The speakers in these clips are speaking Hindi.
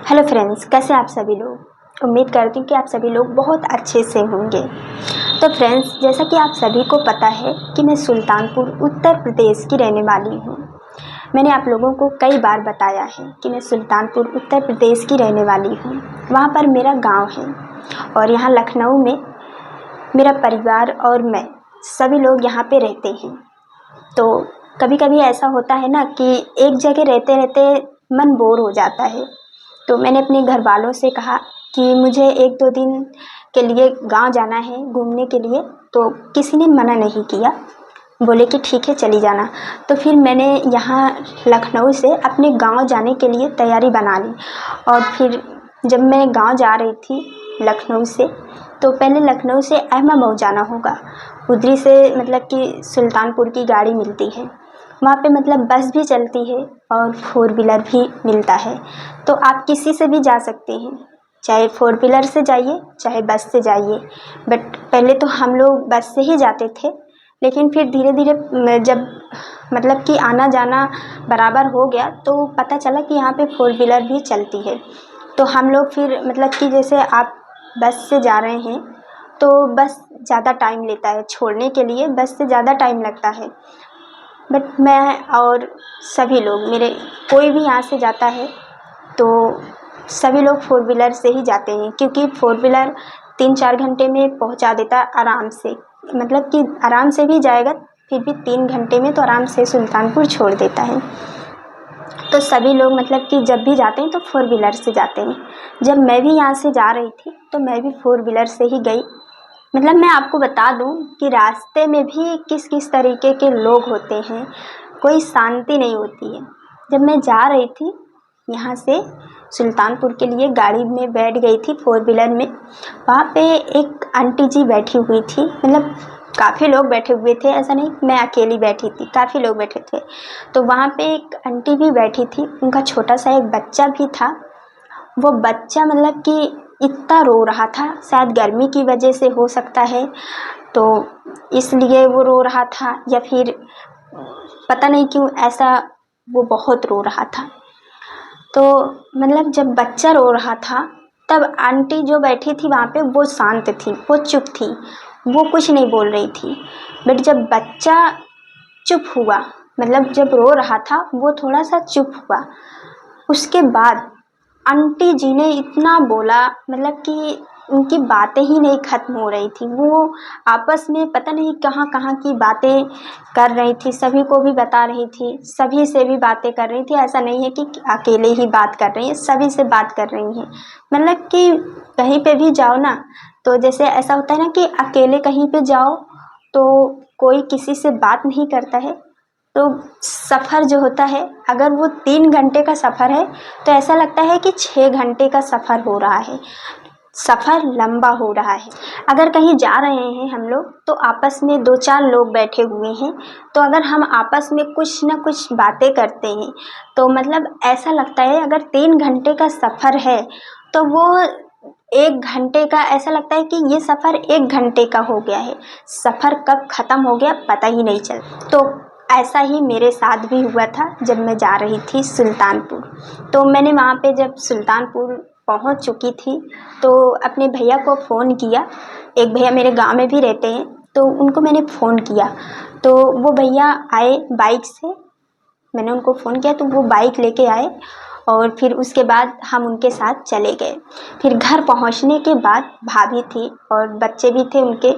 हेलो फ्रेंड्स, कैसे आप सभी लोग। उम्मीद करती हूँ कि आप सभी लोग बहुत अच्छे से होंगे। तो फ्रेंड्स, जैसा कि आप सभी को पता है कि मैं सुल्तानपुर उत्तर प्रदेश की रहने वाली हूँ। मैंने आप लोगों को कई बार बताया है कि मैं सुल्तानपुर उत्तर प्रदेश की रहने वाली हूँ। वहाँ पर मेरा गांव है और यहाँ लखनऊ में मेरा परिवार और मैं सभी लोग यहाँ पे रहते हैं। तो कभी कभी ऐसा होता है ना कि एक जगह रहते रहते मन बोर हो जाता है। तो मैंने अपने घर वालों से कहा कि मुझे 1-2 दिन के लिए गांव जाना है घूमने के लिए। तो किसी ने मना नहीं किया, बोले कि ठीक है चली जाना। तो फिर मैंने यहाँ लखनऊ से अपने गांव जाने के लिए तैयारी बना ली। और फिर जब मैं गांव जा रही थी लखनऊ से, तो पहले लखनऊ से अहमदाबाद जाना होगा। उधरी से मतलब कि सुल्तानपुर की गाड़ी मिलती है, वहाँ पे मतलब बस भी चलती है और 4 व्हीलर भी मिलता है। तो आप किसी से भी जा सकते हैं, चाहे 4 व्हीलर से जाइए चाहे बस से जाइए। बट पहले तो हम लोग बस से ही जाते थे, लेकिन फिर धीरे धीरे जब मतलब कि आना जाना बराबर हो गया तो पता चला कि यहाँ पे 4 व्हीलर भी चलती है। तो हम लोग फिर मतलब कि जैसे आप बस से जा रहे हैं तो बस ज़्यादा टाइम लेता है छोड़ने के लिए, बस से ज़्यादा टाइम लगता है। बट मैं और सभी लोग, मेरे कोई भी यहाँ से जाता है तो सभी लोग 4 व्हीलर से ही जाते हैं, क्योंकि 4 व्हीलर 3-4 घंटे में पहुँचा देता आराम से। मतलब कि आराम से भी जाएगा, फिर भी 3 घंटे में तो आराम से सुल्तानपुर छोड़ देता है। तो सभी लोग मतलब कि जब भी जाते हैं तो 4 व्हीलर से जाते हैं। जब मैं भी यहाँ से जा रही थी तो मैं भी 4 व्हीलर से ही गई। मतलब मैं आपको बता दूं कि रास्ते में भी किस किस तरीके के लोग होते हैं, कोई शांति नहीं होती है। जब मैं जा रही थी यहाँ से सुल्तानपुर के लिए, गाड़ी में बैठ गई थी 4 व्हीलर में। वहाँ पे एक आंटी जी बैठी हुई थी, मतलब काफ़ी लोग बैठे हुए थे, ऐसा नहीं मैं अकेली बैठी थी, काफ़ी लोग बैठे थे। तो वहाँ पे एक आंटी भी बैठी थी, उनका छोटा सा एक बच्चा भी था। वो बच्चा मतलब कि इतना रो रहा था, शायद गर्मी की वजह से हो सकता है, तो इसलिए वो रो रहा था, या फिर पता नहीं क्यों ऐसा वो बहुत रो रहा था। तो मतलब जब बच्चा रो रहा था तब आंटी जो बैठी थी वहाँ पे वो शांत थी, वो चुप थी, वो कुछ नहीं बोल रही थी। बट जब बच्चा चुप हुआ, मतलब जब रो रहा था वो थोड़ा सा चुप हुआ, उसके बाद आंटी जी ने इतना बोला, मतलब कि उनकी बातें ही नहीं ख़त्म हो रही थी। वो आपस में पता नहीं कहाँ कहाँ की बातें कर रही थी, सभी को भी बता रही थी, सभी से भी बातें कर रही थी। ऐसा नहीं है कि अकेले ही बात कर रही है, सभी से बात कर रही हैं। मतलब कि कहीं पे भी जाओ ना, तो जैसे ऐसा होता है ना कि अकेले कहीं पे जाओ तो कोई किसी से बात नहीं करता है। तो सफ़र जो होता है, अगर वो 3 घंटे का सफ़र है तो ऐसा लगता है कि 6 घंटे का सफ़र हो रहा है, सफ़र लंबा हो रहा है। अगर कहीं जा रहे हैं हम लोग तो आपस में 2-4 लोग बैठे हुए हैं, तो अगर हम आपस में कुछ ना कुछ बातें करते हैं तो मतलब ऐसा लगता है, अगर 3 घंटे का सफ़र है तो वो 1 घंटे का, ऐसा लगता है कि ये सफ़र 1 घंटे का हो गया है, सफ़र कब ख़त्म हो गया पता ही नहीं चला। तो ऐसा ही मेरे साथ भी हुआ था जब मैं जा रही थी सुल्तानपुर। तो मैंने वहाँ पे जब सुल्तानपुर पहुँच चुकी थी तो अपने भैया को फ़ोन किया। एक भैया मेरे गांव में भी रहते हैं, तो उनको मैंने फ़ोन किया तो वो भैया आए बाइक से। मैंने उनको फ़ोन किया तो वो बाइक लेके आए और फिर उसके बाद हम उनके साथ चले गए। फिर घर पहुंचने के बाद भाभी थी और बच्चे भी थे उनके,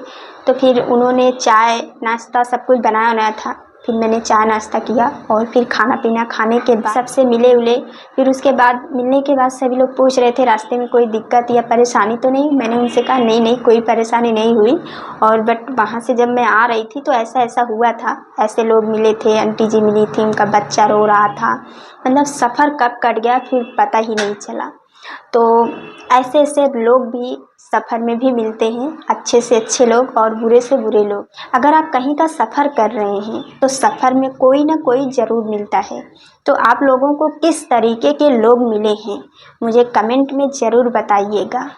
तो फिर उन्होंने चाय नाश्ता सब कुछ बनाया था। फिर मैंने चाय नाश्ता किया और फिर खाना पीना खाने के बाद सबसे मिले उले। फिर उसके बाद मिलने के बाद सभी लोग पूछ रहे थे रास्ते में कोई दिक्कत या परेशानी तो नहीं। मैंने उनसे कहा नहीं नहीं कोई परेशानी नहीं हुई। और बट वहाँ से जब मैं आ रही थी तो ऐसा ऐसा हुआ था, ऐसे लोग मिले थे, आंटी जी मिली थी, उनका बच्चा रो रहा था। मतलब सफ़र कब कट गया फिर पता ही नहीं चला। तो ऐसे ऐसे लोग भी सफ़र में भी मिलते हैं, अच्छे से अच्छे लोग और बुरे से बुरे लोग। अगर आप कहीं का सफ़र कर रहे हैं तो सफ़र में कोई ना कोई ज़रूर मिलता है। तो आप लोगों को किस तरीके के लोग मिले हैं मुझे कमेंट में ज़रूर बताइएगा।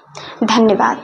धन्यवाद।